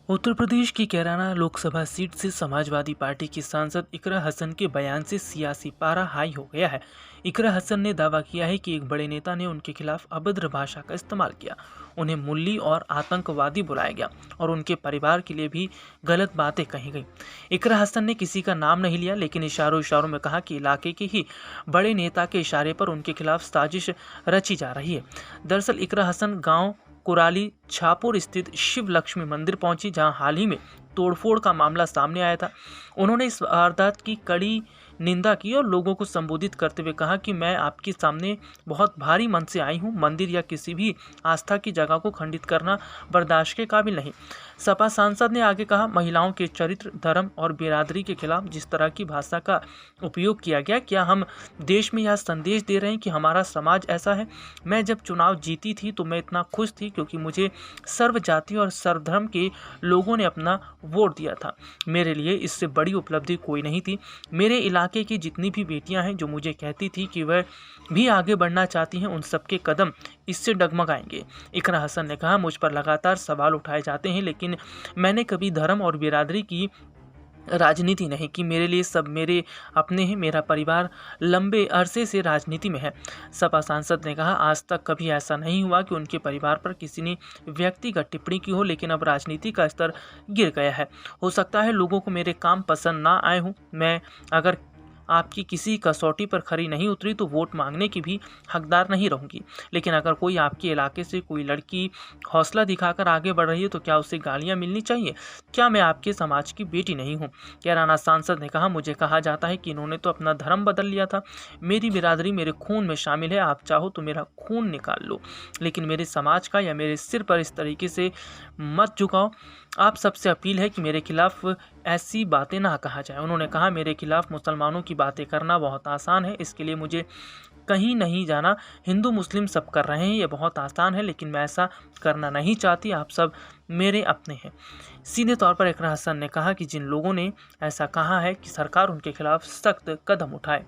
उत्तर प्रदेश की कैराना लोकसभा सीट से समाजवादी पार्टी की सांसद इकरा हसन के बयान से सियासी पारा हाई हो गया है। इकरा हसन ने दावा किया है कि एक बड़े नेता ने उनके खिलाफ अभद्र भाषा का इस्तेमाल किया, उन्हें मुल्ली और आतंकवादी बुलाया गया और उनके परिवार के लिए भी गलत बातें कही गई। इकरा हसन ने किसी का नाम नहीं लिया, लेकिन इशारों इशारों में कहा कि इलाके के ही बड़े नेता के इशारे पर उनके खिलाफ साजिश रची जा रही है। दरअसल इकरा हसन गाँव कुराली छापुर स्थित शिव लक्ष्मी मंदिर पहुंची, जहां हाल ही में तोड़फोड़ का मामला सामने आया था। उन्होंने इस वारदात की कड़ी निंदा की और लोगों को संबोधित करते हुए कहा कि मैं आपके सामने बहुत भारी मन से आई हूं, मंदिर या किसी भी आस्था की जगह को खंडित करना बर्दाश्त के काबिल नहीं। सपा सांसद ने आगे कहा, महिलाओं के चरित्र, धर्म और बिरादरी के खिलाफ जिस तरह की भाषा का उपयोग किया गया, क्या हम देश में यह संदेश दे रहे हैं कि हमारा समाज ऐसा है? मैं जब चुनाव जीती थी तो मैं इतना खुश थी क्योंकि मुझे सर्व जाति और सर्वधर्म के लोगों ने अपना वोट दिया था। मेरे लिए इससे बड़ी उपलब्धि कोई नहीं थी। मेरे इलाके की जितनी भी बेटियां हैं जो मुझे कहती थी कि वह भी आगे बढ़ना चाहती हैं, उन सबके कदम इससे डगमगाएंगे। इकरा हसन ने कहा, मुझ पर लगातार सवाल उठाए जाते हैं, लेकिन मैंने कभी धर्म और बिरादरी की राजनीति नहीं की। मेरे लिए सब मेरे अपने हैं। मेरा परिवार लंबे अरसे से राजनीति में है। सपा सांसद ने कहा, आज तक कभी ऐसा नहीं हुआ कि उनके परिवार पर किसी ने व्यक्तिगत टिप्पणी की हो, लेकिन अब राजनीति का स्तर गिर गया है। हो सकता है लोगों को मेरे काम पसंद ना आए हों। मैं अगर आपकी किसी कसौटी पर खरी नहीं उतरी तो वोट मांगने की भी हकदार नहीं रहूंगी। लेकिन अगर कोई आपके इलाके से कोई लड़की हौसला दिखाकर आगे बढ़ रही है तो क्या उसे गालियां मिलनी चाहिए? क्या मैं आपके समाज की बेटी नहीं हूं? कैराना सांसद ने कहा, मुझे कहा जाता है कि इन्होंने तो अपना धर्म बदल लिया था। मेरी बिरादरी मेरे खून में शामिल है। आप चाहो तो मेरा खून निकाल लो, लेकिन मेरे समाज का या मेरे सिर पर इस तरीके से मत झुकाओ। आप सबसे अपील है कि मेरे खिलाफ ऐसी बातें ना कहा जाए। उन्होंने कहा, मेरे खिलाफ मुसलमानों की बातें करना बहुत आसान है, इसके लिए मुझे कहीं नहीं जाना। हिंदू मुस्लिम सब कर रहे हैं, ये बहुत आसान है, लेकिन मैं ऐसा करना नहीं चाहती। आप सब मेरे अपने हैं। सीधे तौर पर इकरा हसन ने कहा कि जिन लोगों ने ऐसा कहा है कि सरकार उनके खिलाफ सख्त कदम उठाए।